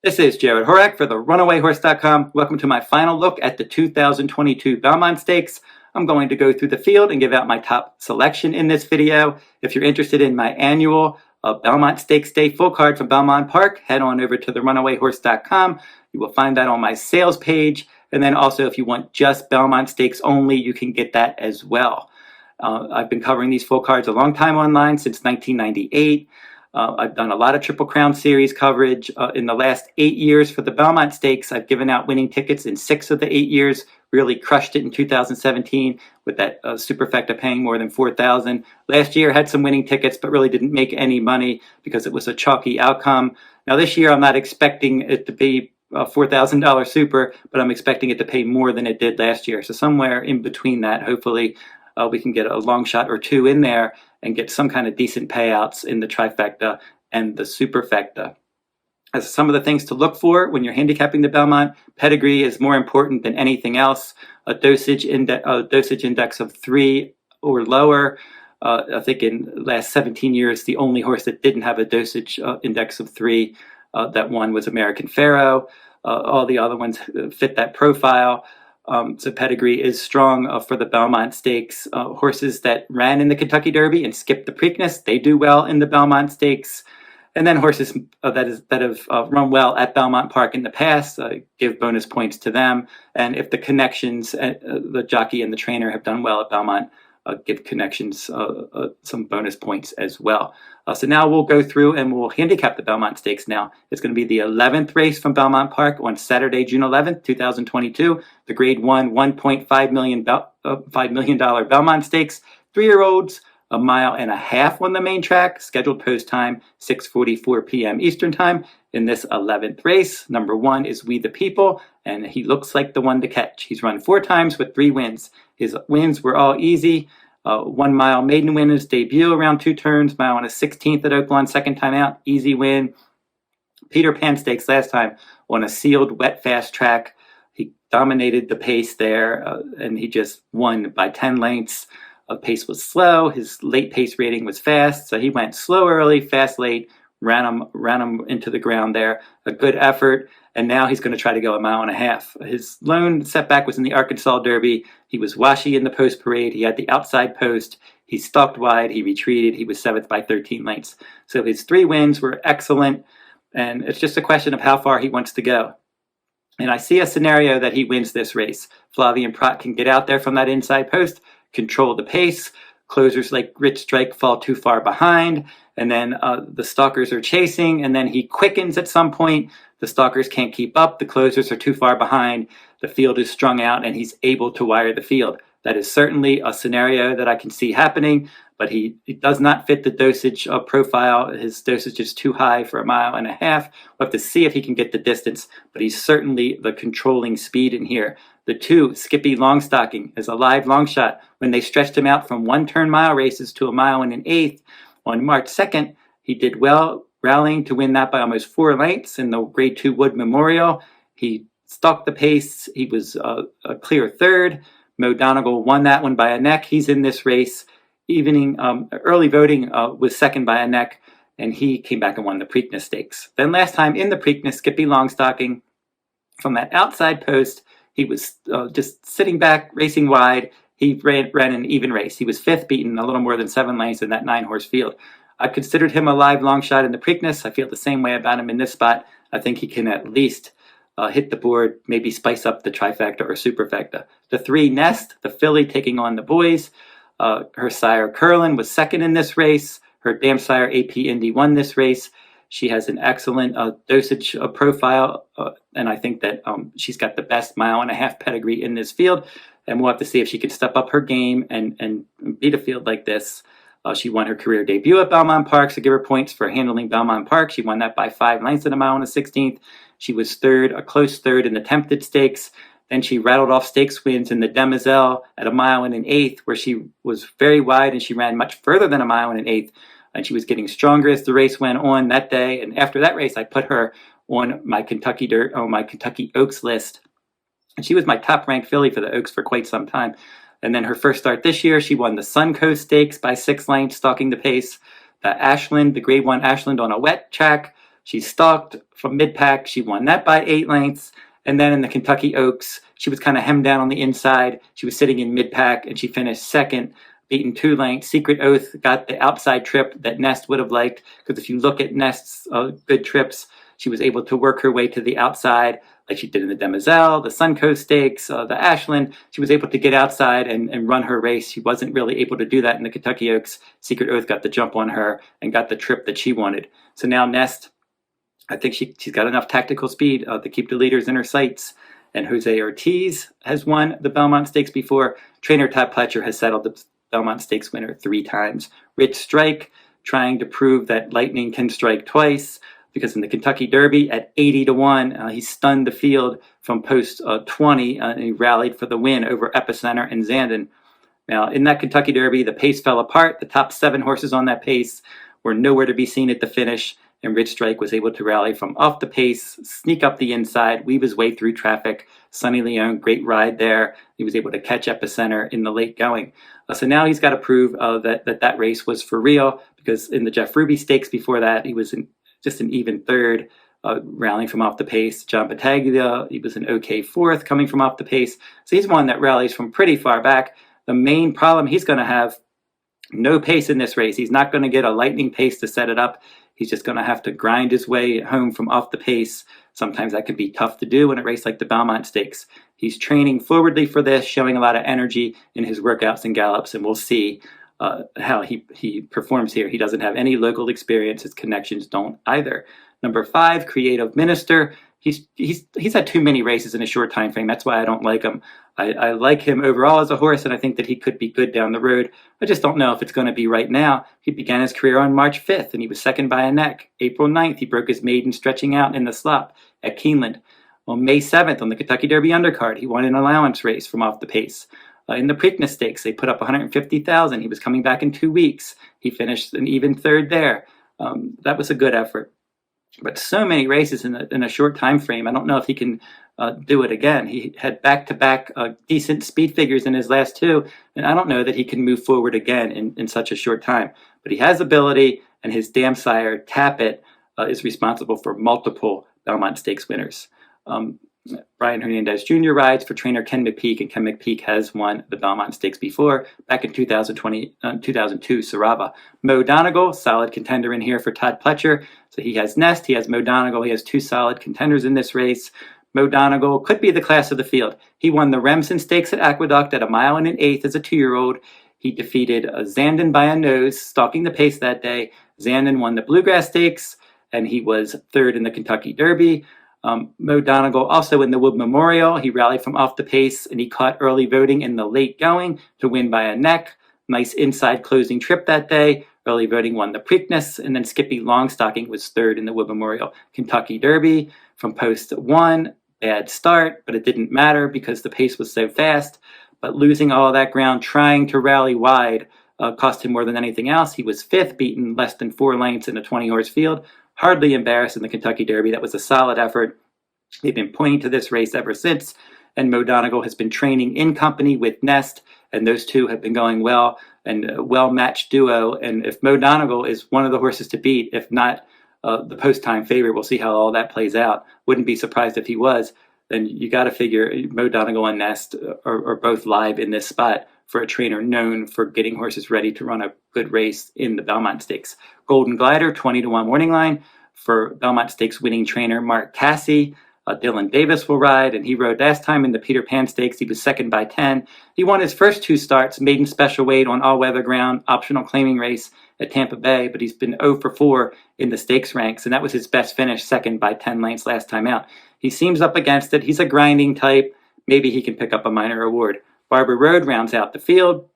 This is Jarrod Horak for the RunawayHorse.com. Welcome to my final look at the 2022 Belmont Stakes. I'm going to go through the field and give out my top selection in this video. If you're interested in my annual Belmont Stakes Day full card from Belmont Park, head on over to the RunawayHorse.com. You will find that on my sales page. And then also, if you want just Belmont Stakes only, you can get that as well. I've been covering these full cards a long time online, since 1998. I've done a lot of Triple Crown Series coverage. In the last 8 years for the Belmont Stakes, I've given out winning tickets in 6 of the 8 years. Really crushed it in 2017 with that superfecta paying more than $4,000. Last year had some winning tickets, but really didn't make any money because it was a chalky outcome. Now this year I'm not expecting it to be a $4,000 super, but I'm expecting it to pay more than it did last year. So somewhere in between that, hopefully we can get a long shot or two in there and get some kind of decent payouts in the trifecta and the superfecta. As some of the things to look for when you're handicapping the Belmont, pedigree is more important than anything else. A dosage index of 3 or lower. I think in the last 17 years, the only horse that didn't have a dosage index of 3 that won was American Pharaoh. All the other ones fit that profile. So pedigree is strong for the Belmont Stakes. Horses that ran in the Kentucky Derby and skipped the Preakness, they do well in the Belmont Stakes. And then horses that have run well at Belmont Park in the past, give bonus points to them. And if the connections, the jockey and the trainer have done well at Belmont, give connections some bonus points as well. So now we'll go through and we'll handicap the Belmont Stakes now. It's going to be the 11th race from Belmont Park on Saturday, June 11th, 2022. The Grade 1 $1.5 million Belmont Stakes. 3-year-olds, 1.5 miles on the main track. Scheduled post time, 6:44 p.m. Eastern Time. In this 11th race, number 1 is We the People, and he looks like the one to catch. He's run 4 times with 3 wins. His wins were all easy. 1 mile maiden win his debut around 2 turns, mile and a 16th at Oaklawn, second time out, easy win. Peter Pan Stakes last time on a sealed wet fast track. He dominated the pace there, and he just won by 10 lengths. Pace was slow. His late pace rating was fast, so he went slow early, fast late, ran him into the ground there. A good effort, and now he's going to try to go 1.5 miles. His lone setback was in the Arkansas Derby. He was washy in the post parade. He had the outside post. He stalked wide. He retreated. He was 7th by 13 lengths. So his 3 wins were excellent, and it's just a question of how far he wants to go. And I see a scenario that he wins this race. Flavien Prat can get out there from that inside post, control the pace. Closers like Rich Strike fall too far behind, and then the stalkers are chasing, and then he quickens at some point. The stalkers can't keep up. The closers are too far behind. The field is strung out, and he's able to wire the field. That is certainly a scenario that I can see happening, but he does not fit the dosage profile. His dosage is too high for 1.5 miles. We'll have to see if he can get the distance, but he's certainly the controlling speed in here. The 2, Skippylongstocking, is a live long shot. When they stretched him out from 1-turn mile races to 1 1/8 on March 2nd, he did well, rallying to win that by almost 4 lengths in the Grade 2 Wood Memorial. He stalked the pace. He was a clear 3rd. Mo Donegal won that one by a neck. He's in this race. Early voting was 2nd by a neck, and he came back and won the Preakness Stakes. Then last time in the Preakness, Skippylongstocking, from that outside post, he was just sitting back, racing wide. He ran an even race. He was 5th, beaten a little more than 7 lengths in that 9-horse field. I considered him a live long shot in the Preakness. I feel the same way about him in this spot. I think he can at least hit the board, maybe spice up the trifecta or superfecta. The 3, Nest, the filly taking on the boys. Her sire, Curlin, was 2nd in this race. Her dam sire, AP Indy, won this race. She has an excellent dosage profile, and I think that she's got the best 1.5 mile pedigree in this field. And we'll have to see if she can step up her game and beat a field like this. She won her career debut at Belmont Park, so give her points for handling Belmont Park. She won that by 5 lengths at 1 1/16. She was 3rd, a close 3rd in the Tempted Stakes. Then she rattled off stakes wins in the Demoiselle at 1 1/8, where she was very wide and she ran much further than 1 1/8. And she was getting stronger as the race went on that day. And after that race, I put her on my Kentucky Oaks list. And she was my top-ranked filly for the Oaks for quite some time. And then her first start this year, she won the Suncoast Stakes by 6 lengths, stalking the pace. The Ashland, the Grade 1 Ashland on a wet track, She stalked from mid-pack. She won that by 8 lengths. And then in the Kentucky Oaks, she was kind of hemmed down on the inside. She was sitting in mid-pack, and she finished second, beaten 2 lengths. Secret Oath got the outside trip that Nest would have liked, because if you look at Nest's good trips, she was able to work her way to the outside, like she did in the Demoiselle, the Suncoast Stakes, the Ashland. She was able to get outside and run her race. She wasn't really able to do that in the Kentucky Oaks. Secret Oath got the jump on her and got the trip that she wanted. So now Nest, I think she's got enough tactical speed to keep the leaders in her sights. And Jose Ortiz has won the Belmont Stakes before. Trainer Todd Pletcher has settled the Belmont Stakes winner 3 times. Rich Strike, trying to prove that lightning can strike twice, because in the Kentucky Derby at 80-1, he stunned the field from post 20, and he rallied for the win over Epicenter and Zandon. Now, in that Kentucky Derby, the pace fell apart. The top 7 horses on that pace were nowhere to be seen at the finish, and Rich Strike was able to rally from off the pace, sneak up the inside, weave his way through traffic. Sonny Leone, great ride there. He was able to catch Epicenter in the late going. So now he's got to prove that race was for real, because in the Jeff Ruby Stakes before that, he was just an even third, rallying from off the pace. John Battaglia, he was an okay 4th coming from off the pace. So he's one that rallies from pretty far back. The main problem, he's going to have no pace in this race. He's not going to get a lightning pace to set it up. He's just going to have to grind his way home from off the pace. Sometimes that can be tough to do in a race like the Belmont Stakes. He's training forwardly for this, showing a lot of energy in his workouts and gallops, and we'll see how he performs here. He doesn't have any local experience. His connections don't either. Number 5, Creative Minister. He's had too many races in a short time frame. That's why I don't like him. I like him overall as a horse, and I think that he could be good down the road. I just don't know if it's going to be right now. He began his career on March 5th, and he was second by a neck. April 9th, he broke his maiden stretching out in the slop at Keeneland. On May 7th, on the Kentucky Derby undercard, he won an allowance race from off the pace. In the Preakness Stakes, they put up $150,000. He was coming back in 2 weeks. He finished an even 3rd there. That was a good effort. But so many races in a short time frame, I don't know if he can do it again. He had back-to-back decent speed figures in his last 2, and I don't know that he can move forward again in such a short time. But he has ability, and his dam sire, Tappet, is responsible for multiple Belmont Stakes winners. Brian Hernandez Jr. rides for trainer Ken McPeek, and Ken McPeek has won the Belmont Stakes before, back in 2002, Sarava. Mo Donegal, solid contender in here for Todd Pletcher. So he has Nest, he has Mo Donegal, he has 2 solid contenders in this race. Mo Donegal could be the class of the field. He won the Remsen Stakes at Aqueduct at 1 1/8 as a 2-year-old. He defeated Zandon by a nose, stalking the pace that day. Zandon won the Bluegrass Stakes, and he was 3rd in the Kentucky Derby. Mo Donegal also in the Wood Memorial. He rallied from off the pace, and he caught early voting in the late going to win by a neck. Nice inside closing trip that day. Early voting won the Preakness, and then Skippylongstocking was 3rd in the Wood Memorial Kentucky Derby. From post 1, bad start, but it didn't matter because the pace was so fast. But losing all of that ground, trying to rally wide, cost him more than anything else. He was 5th, beaten less than 4 lengths in a 20-horse field. Hardly embarrassed in the Kentucky Derby. That was a solid effort. They've been pointing to this race ever since, and Mo Donegal has been training in company with Nest, and those two have been going well, and a well-matched duo. And if Mo Donegal is one of the horses to beat, if not the post-time favorite, we'll see how all that plays out. Wouldn't be surprised if he was. Then you got to figure Mo Donegal and Nest are both live in this spot for a trainer known for getting horses ready to run a good race in the Belmont Stakes. Golden Glider, 20-1 morning line for Belmont Stakes winning trainer Mark Casse. Dylan Davis will ride, and he rode last time in the Peter Pan Stakes. He was 2nd by 10. He won his first 2 starts, maiden special weight on all-weather ground, optional claiming race at Tampa Bay, but he's been 0 for 4 in the stakes ranks, and that was his best finish, 2nd by 10 lengths last time out. He seems up against it. He's a grinding type. Maybe he can pick up a minor award. Barber Road rounds out the field.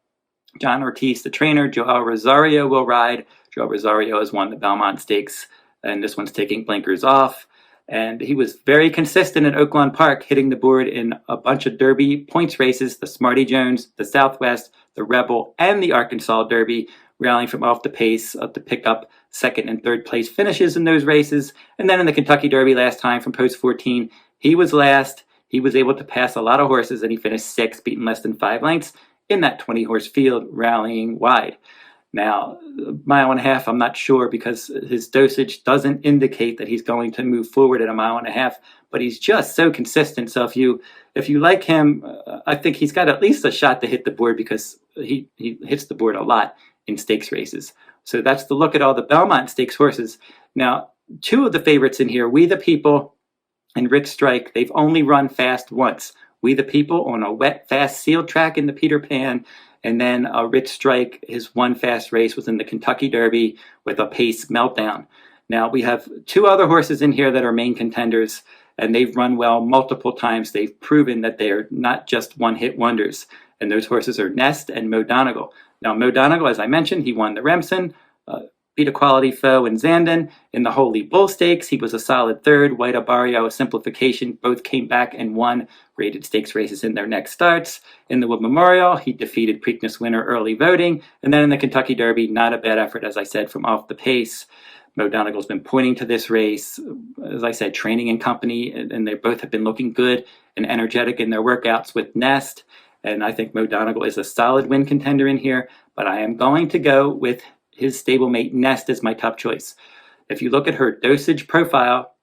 John Ortiz, the trainer. Joel Rosario will ride. Joel Rosario has won the Belmont Stakes, and this one's taking blinkers off. And he was very consistent at Oaklawn Park, hitting the board in a bunch of Derby points races, the Smarty Jones, the Southwest, the Rebel, and the Arkansas Derby, rallying from off the pace to pick up 2nd and 3rd place finishes in those races. And then in the Kentucky Derby last time from post 14, he was last. He was able to pass a lot of horses, and he finished 6th, beaten less than 5 lengths in that 20-horse field, rallying wide. Now, mile and a half, I'm not sure because his dosage doesn't indicate that he's going to move forward at a mile and a half, but he's just so consistent. So if you like him, I think he's got at least a shot to hit the board because he hits the board a lot in stakes races. So that's the look at all the Belmont Stakes horses. Now, two of the favorites in here, We the People and Rich Strike, they've only run fast once. We the People on a wet, fast sealed track in the Peter Pan, and then Rich Strike, his one fast race was in the Kentucky Derby with a pace meltdown. Now, we have two other horses in here that are main contenders, and they've run well multiple times. They've proven that they are not just one-hit wonders, and those horses are Nest and Mo Donegal. Now, Mo Donegal, as I mentioned, he won the Remsen, beat a quality foe in Zandon. In the Holy Bull Stakes, he was a solid third. White Barrio, a simplification, both came back and won rated stakes races in their next starts. In the Wood Memorial, he defeated Preakness winner Early Voting. And then in the Kentucky Derby, not a bad effort, as I said, from off the pace. Mo Donegal's been pointing to this race, as I said, training in company, and they both have been looking good and energetic in their workouts with Nest. And I think Mo Donegal is a solid win contender in here, but I am going to go with his stablemate Nest as my top choice. If you look at her dosage profile,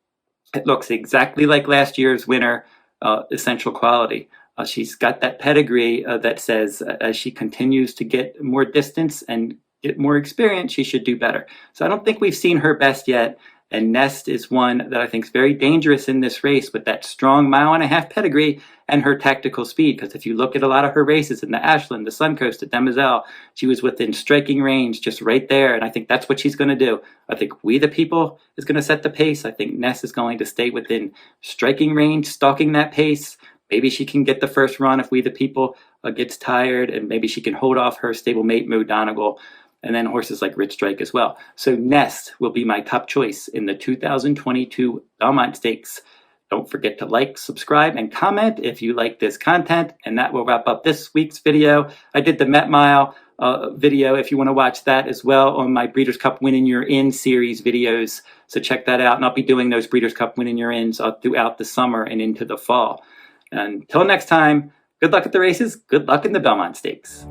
it looks exactly like last year's winner, Essential Quality. She's got that pedigree that says as she continues to get more distance and get more experience, she should do better. So I don't think we've seen her best yet. And Nest is one that I think is very dangerous in this race with that strong mile and a half pedigree and her tactical speed. Because if you look at a lot of her races in the Ashland, the Suncoast, the Demoiselle, she was within striking range, just right there. And I think that's what she's going to do. I think We the People is going to set the pace. I think Nest is going to stay within striking range, stalking that pace. Maybe she can get the first run if We the People gets tired, and maybe she can hold off her stablemate Mo Donegal. And then horses like Rich Strike as well. So Nest will be my top choice in the 2022 Belmont Stakes. Don't forget to like, subscribe, and comment if you like this content. And that will wrap up this week's video. I did the Met Mile video if you want to watch that as well on my Breeders' Cup Winning Your In series videos. So check that out. And I'll be doing those Breeders' Cup Winning Your Ins throughout the summer and into the fall. Until next time, good luck at the races. Good luck in the Belmont Stakes.